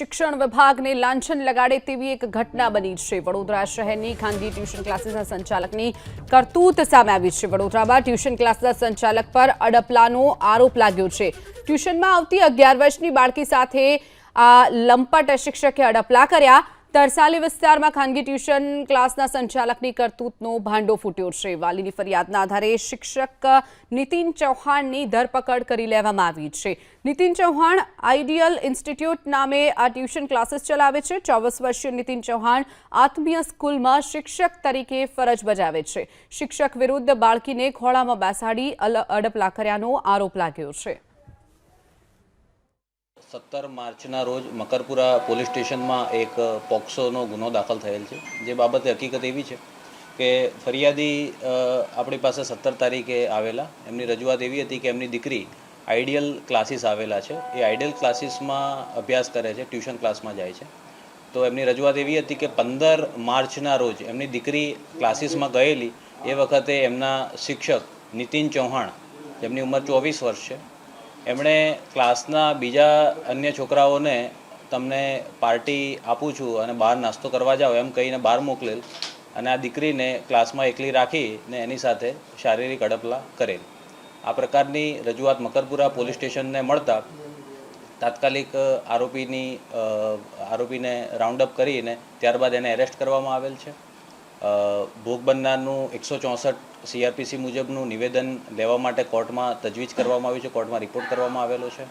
શિક્ષણ વિભાગને લાંછન લગાડે તેવી એક ઘટના બની છે। વડોદરા શહેરની ખાનગી ટ્યુશન ક્લાસીસના સંચાલકની કરતૂત સામે આવી છે। વડોદરામાં ટ્યુશન ક્લાસના સંચાલક પર અડપલાનો આરોપ લાગ્યો છે। ટ્યુશનમાં આવતી 11 વર્ષની બાળકી સાથે આ લંપટ શિક્ષકે અડપલા કર્યા। તરસાલી વિસ્તારમાં ખાનગી ટ્યુશન ક્લાસના સંચાલકની કરતૂતનો ભાંડો ફૂટ્યો છે। વાલીની ફરિયાદના આધારે શિક્ષક નીતિન ચૌહાણની ધરપકડ કરી લેવામાં આવી છે। નીતિન ચૌહાણ આઈડિયલ ઇન્સ્ટિટ્યૂટ નામે આ ટ્યુશન ક્લાસીસ ચલાવે છે। 24 વર્ષીય નીતિન ચૌહાણ આત્મીય સ્કૂલમાં શિક્ષક તરીકે ફરજ બજાવે છે। શિક્ષક વિરુદ્ધ બાળકીને ખોળામાં બેસાડી અડપલા કર્યાનો આરોપ લાગ્યો છે। 17 માર્ચના રોજ મકરપુરા પોલીસ સ્ટેશનમાં એક પોક્સોનો ગુનો દાખલ થયેલ છે। જે બાબતે હકીકત એવી છે કે ફરિયાદી આપણી પાસે 17 તારીખે આવેલા। એમની રજૂઆત એવી હતી કે એમની દીકરી આઈડિયલ ક્લાસીસ આવેલા છે, એ આઈડિયલ ક્લાસીસમાં અભ્યાસ કરે છે, ટ્યુશન ક્લાસમાં જાય છે। તો એમની રજૂઆત એવી હતી કે 15 માર્ચના રોજ એમની દીકરી ક્લાસીસમાં ગયેલી એ વખતે એમના શિક્ષક નીતિન ચૌહાણ, જેમની ઉંમર 24 વર્ષ છે, એમણે ક્લાસના બીજા અન્ય છોકરાઓને તમને પાર્ટી આપું છું અને બહાર નાસ્તો કરવા જાઓ એમ કહીને બહાર મોકલેલ અને આ દીકરીને ક્લાસમાં એકલી રાખીને એની સાથે શારીરિક અડપલા કરેલ। આ પ્રકારની રજૂઆત મકરપુરા પોલીસ સ્ટેશનને મળતા તાત્કાલિક આરોપીને રાઉન્ડ અપ કરીને ત્યારબાદ એને એરેસ્ટ કરવામાં આવેલ છે। ભોગ બનનારનું 164 CRPC મુજબનું નિવેદન લેવા માટે કોર્ટમાં તજવીજ કરવામાં આવ્યું છે, કોર્ટમાં રિપોર્ટ કરવામાં આવેલો છે।